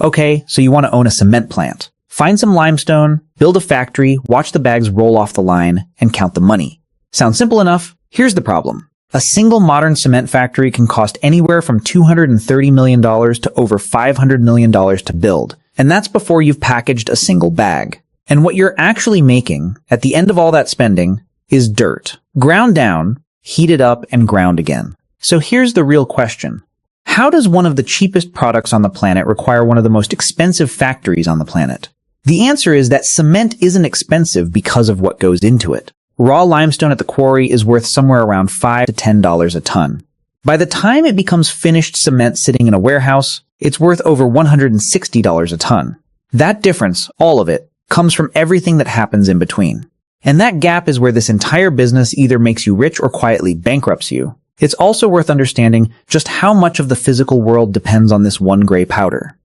Okay, so you want to own a cement plant. Find some limestone, build a factory, watch the bags roll off the line, and count the money. Sounds simple enough? Here's the problem. A single modern cement factory can cost anywhere from $230 million to over $500 million to build, and that's before you've packaged a single bag. And what you're actually making, at the end of all that spending, is dirt. Ground down, heated up, and ground again. So here's the real question. How does one of the cheapest products on the planet require one of the most expensive factories on the planet? The answer is that cement isn't expensive because of what goes into it. Raw limestone at the quarry is worth somewhere around $5 to $10 a ton. By the time it becomes finished cement sitting in a warehouse, it's worth over $160 a ton. That difference, all of it, comes from everything that happens in between. And that gap is where this entire business either makes you rich or quietly bankrupts you. It's also worth understanding just how much of the physical world depends on this one gray powder.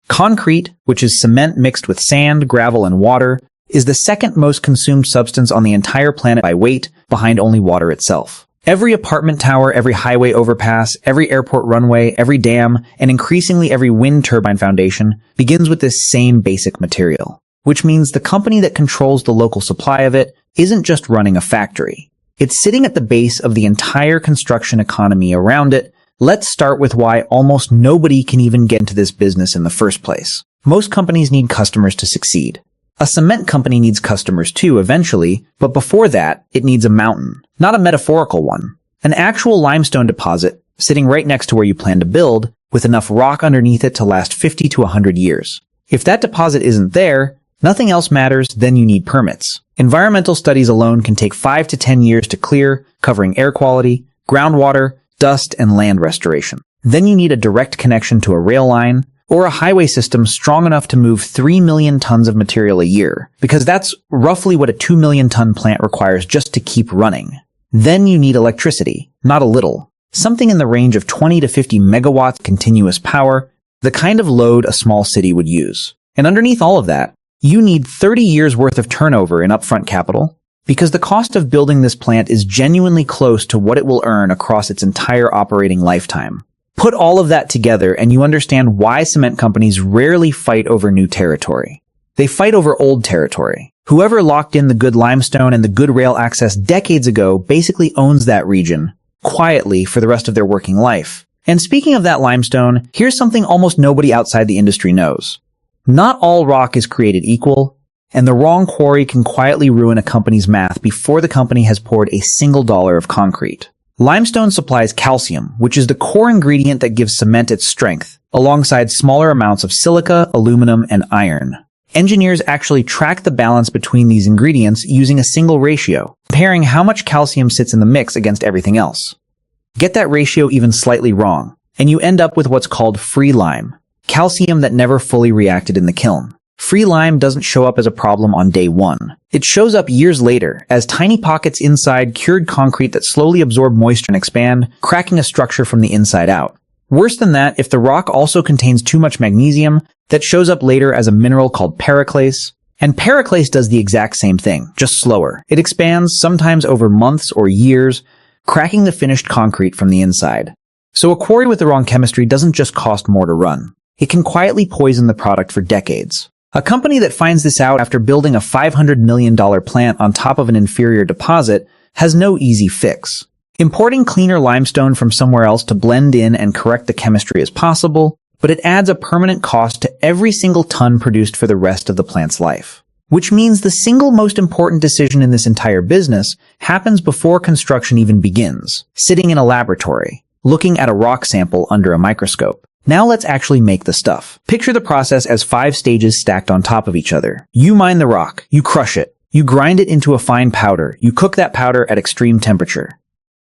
Concrete, which is cement mixed with sand, gravel, and water, is the second most consumed substance on the entire planet by weight, behind only water itself. Every apartment tower, every highway overpass, every airport runway, every dam, and increasingly every wind turbine foundation begins with this same basic material. Which means the company that controls the local supply of it isn't just running a factory. It's sitting at the base of the entire construction economy around it. Let's start with why almost nobody can even get into this business in the first place. Most companies need customers to succeed. A cement company needs customers too, eventually, but before that, it needs a mountain. Not a metaphorical one. An actual limestone deposit, sitting right next to where you plan to build, with enough rock underneath it to last 50 to 100 years. If that deposit isn't there, nothing else matters, then you need permits. Environmental studies alone can take 5 to 10 years to clear, covering air quality, groundwater, dust, and land restoration. Then you need a direct connection to a rail line, or a highway system strong enough to move 3 million tons of material a year, because that's roughly what a 2 million ton plant requires just to keep running. Then you need electricity, not a little. Something in the range of 20 to 50 megawatts continuous power, the kind of load a small city would use. And underneath all of that, you need 30 years worth of turnover in upfront capital, because the cost of building this plant is genuinely close to what it will earn across its entire operating lifetime. Put all of that together and you understand why cement companies rarely fight over new territory. They fight over old territory. Whoever locked in the good limestone and the good rail access decades ago basically owns that region, quietly for the rest of their working life. And speaking of that limestone, here's something almost nobody outside the industry knows. Not all rock is created equal, and the wrong quarry can quietly ruin a company's math before the company has poured a single dollar of concrete. Limestone supplies calcium, which is the core ingredient that gives cement its strength, alongside smaller amounts of silica, aluminum, and iron. Engineers actually track the balance between these ingredients using a single ratio, comparing how much calcium sits in the mix against everything else. Get that ratio even slightly wrong, and you end up with what's called free lime, calcium that never fully reacted in the kiln. Free lime doesn't show up as a problem on day one. It shows up years later as tiny pockets inside cured concrete that slowly absorb moisture and expand, cracking a structure from the inside out. Worse than that, if the rock also contains too much magnesium, that shows up later as a mineral called periclase. And periclase does the exact same thing, just slower. It expands, sometimes over months or years, cracking the finished concrete from the inside. So a quarry with the wrong chemistry doesn't just cost more to run. It can quietly poison the product for decades. A company that finds this out after building a $500 million plant on top of an inferior deposit has no easy fix. Importing cleaner limestone from somewhere else to blend in and correct the chemistry is possible, but it adds a permanent cost to every single ton produced for the rest of the plant's life. Which means the single most important decision in this entire business happens before construction even begins, sitting in a laboratory, looking at a rock sample under a microscope. Now let's actually make the stuff. Picture the process as 5 stages stacked on top of each other. You mine the rock, you crush it, you grind it into a fine powder, you cook that powder at extreme temperature.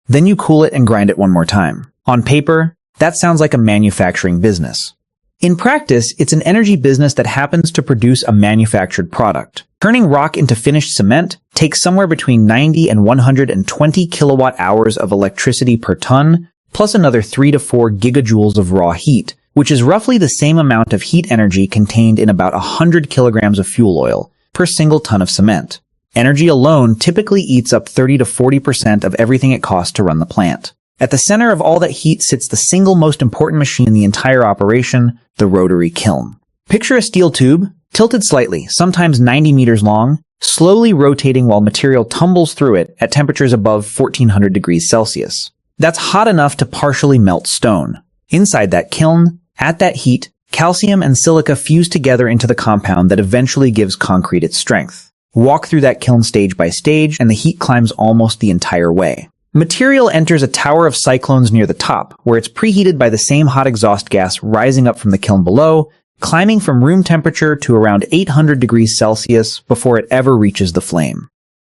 Then you cool it and grind it one more time. On paper, that sounds like a manufacturing business. In practice, it's an energy business that happens to produce a manufactured product. Turning rock into finished cement takes somewhere between 90 and 120 kilowatt hours of electricity per ton, plus another 3 to 4 gigajoules of raw heat, which is roughly the same amount of heat energy contained in about 100 kilograms of fuel oil per single ton of cement. Energy alone typically eats up 30 to 40% of everything it costs to run the plant. At the center of all that heat sits the single most important machine in the entire operation, the rotary kiln. Picture a steel tube, tilted slightly, sometimes 90 meters long, slowly rotating while material tumbles through it at temperatures above 1400 degrees Celsius. That's hot enough to partially melt stone. Inside that kiln, at that heat, calcium and silica fuse together into the compound that eventually gives concrete its strength. Walk through that kiln stage by stage, and the heat climbs almost the entire way. Material enters a tower of cyclones near the top, where it's preheated by the same hot exhaust gas rising up from the kiln below, climbing from room temperature to around 800 degrees Celsius before it ever reaches the flame.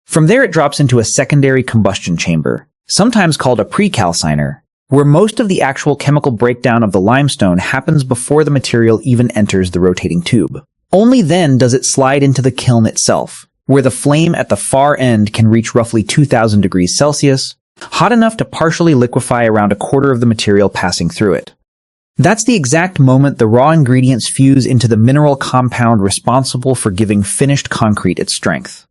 From there it drops into a secondary combustion chamber, sometimes called a precalciner, where most of the actual chemical breakdown of the limestone happens before the material even enters the rotating tube. Only then does it slide into the kiln itself, where the flame at the far end can reach roughly 2000 degrees Celsius, hot enough to partially liquefy around a quarter of the material passing through it. That's the exact moment the raw ingredients fuse into the mineral compound responsible for giving finished concrete its strength.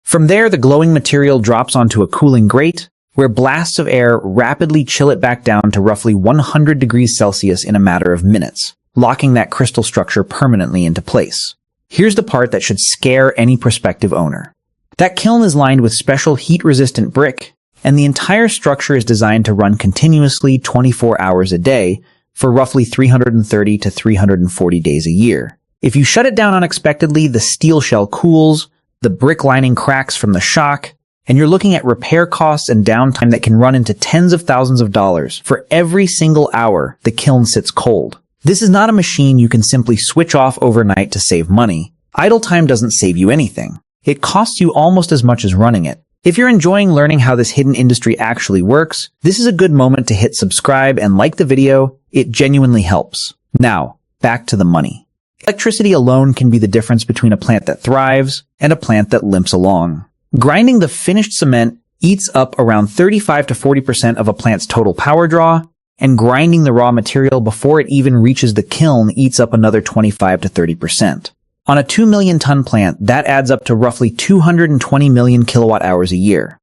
From there, the glowing material drops onto a cooling grate, where blasts of air rapidly chill it back down to roughly 100 degrees Celsius in a matter of minutes, locking that crystal structure permanently into place. Here's the part that should scare any prospective owner. That kiln is lined with special heat-resistant brick, and the entire structure is designed to run continuously 24 hours a day, for roughly 330 to 340 days a year. If you shut it down unexpectedly, the steel shell cools, the brick lining cracks from the shock, and you're looking at repair costs and downtime that can run into tens of thousands of dollars for every single hour the kiln sits cold. This is not a machine you can simply switch off overnight to save money. Idle time doesn't save you anything. It costs you almost as much as running it. If you're enjoying learning how this hidden industry actually works, this is a good moment to hit subscribe and like the video. It genuinely helps. Now, back to the money. Electricity alone can be the difference between a plant that thrives and a plant that limps along. Grinding the finished cement eats up around 35 to 40% of a plant's total power draw, and grinding the raw material before it even reaches the kiln eats up another 25 to 30%. On a 2 million ton plant, that adds up to roughly 220 million kilowatt hours a year.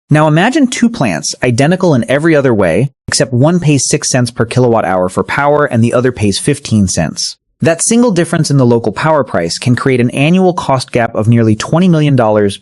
Now imagine two plants, identical in every other way, except one pays 6 cents per kilowatt hour for power and the other pays 15 cents. That single difference in the local power price can create an annual cost gap of nearly $20 million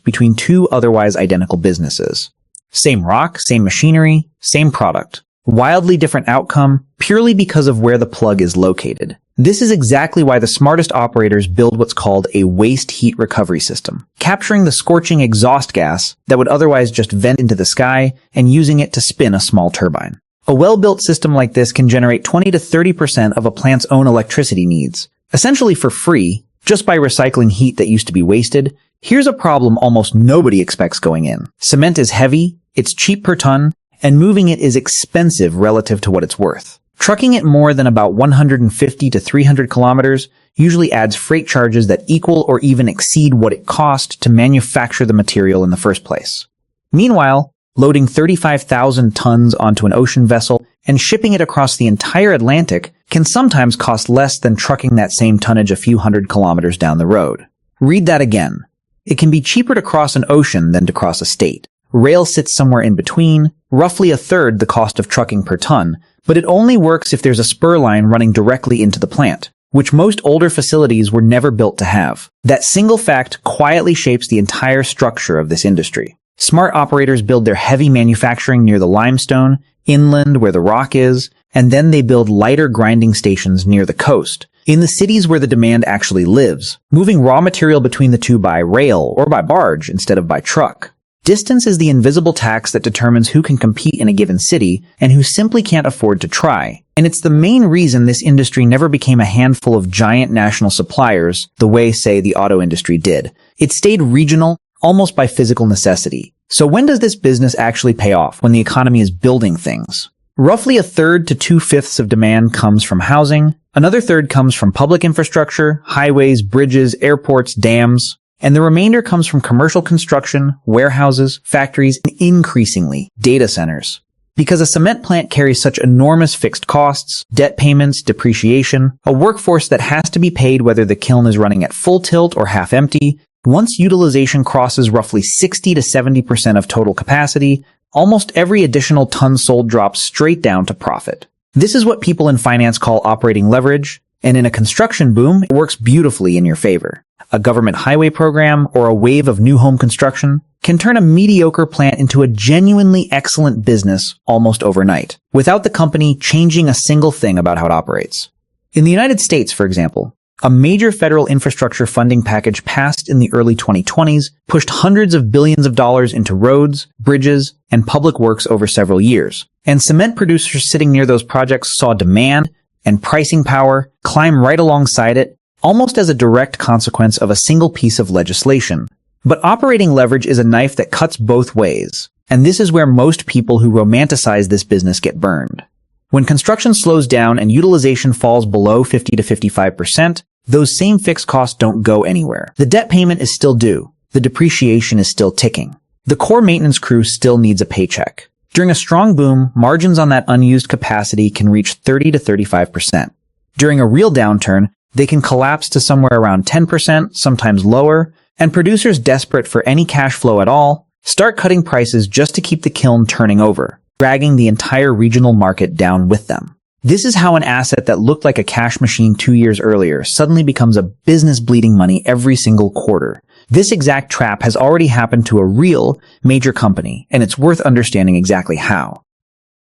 between two otherwise identical businesses. Same rock, same machinery, same product. Wildly different outcome, purely because of where the plug is located. This is exactly why the smartest operators build what's called a waste heat recovery system, capturing the scorching exhaust gas that would otherwise just vent into the sky and using it to spin a small turbine. A well-built system like this can generate 20 to 30% of a plant's own electricity needs, essentially for free, just by recycling heat that used to be wasted. Here's a problem almost nobody expects going in. Cement is heavy, it's cheap per ton, and moving it is expensive relative to what it's worth. Trucking it more than about 150 to 300 kilometers usually adds freight charges that equal or even exceed what it cost to manufacture the material in the first place. Meanwhile, loading 35,000 tons onto an ocean vessel and shipping it across the entire Atlantic can sometimes cost less than trucking that same tonnage a few hundred kilometers down the road. Read that again. It can be cheaper to cross an ocean than to cross a state. Rail sits somewhere in between, roughly a third the cost of trucking per ton, but it only works if there's a spur line running directly into the plant, which most older facilities were never built to have. That single fact quietly shapes the entire structure of this industry. Smart operators build their heavy manufacturing near the limestone, inland where the rock is, and then they build lighter grinding stations near the coast, in the cities where the demand actually lives, moving raw material between the two by rail or by barge instead of by truck. Distance is the invisible tax that determines who can compete in a given city and who simply can't afford to try. And it's the main reason this industry never became a handful of giant national suppliers the way, say, the auto industry did. It stayed regional, almost by physical necessity. So when does this business actually pay off? When the economy is building things. Roughly a third to 2/5 of demand comes from housing. Another third comes from public infrastructure, highways, bridges, airports, dams. And the remainder comes from commercial construction, warehouses, factories, and increasingly, data centers. Because a cement plant carries such enormous fixed costs, debt payments, depreciation, a workforce that has to be paid whether the kiln is running at full tilt or half empty, once utilization crosses roughly 60 to 70% of total capacity, almost every additional ton sold drops straight down to profit. This is what people in finance call operating leverage, And in a construction boom, it works beautifully in your favor. A government highway program or a wave of new home construction can turn a mediocre plant into a genuinely excellent business almost overnight, without the company changing a single thing about how it operates. In the United States, for example, a major federal infrastructure funding package passed in the early 2020s pushed hundreds of billions of dollars into roads, bridges, and public works over several years. And cement producers sitting near those projects saw demand and pricing power climb right alongside it, almost as a direct consequence of a single piece of legislation. But operating leverage is a knife that cuts both ways, and this is where most people who romanticize this business get burned. When construction slows down and utilization falls below 50 to 55%, those same fixed costs don't go anywhere. The debt payment is still due. The depreciation is still ticking. The core maintenance crew still needs a paycheck. During a strong boom, margins on that unused capacity can reach 30 to 35%. During a real downturn, they can collapse to somewhere around 10%, sometimes lower, and producers desperate for any cash flow at all start cutting prices just to keep the kiln turning over, dragging the entire regional market down with them. This is how an asset that looked like a cash machine 2 years earlier suddenly becomes a business bleeding money every single quarter. This exact trap has already happened to a real, major company, and it's worth understanding exactly how.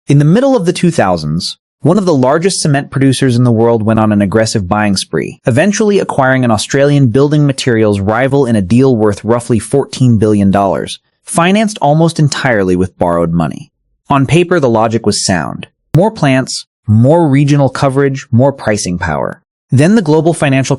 In the middle of the 2000s, one of the largest cement producers in the world went on an aggressive buying spree, eventually acquiring an Australian building materials rival in a deal worth roughly $14 billion, financed almost entirely with borrowed money. On paper, the logic was sound. More plants, more regional coverage, more pricing power. Then the global financial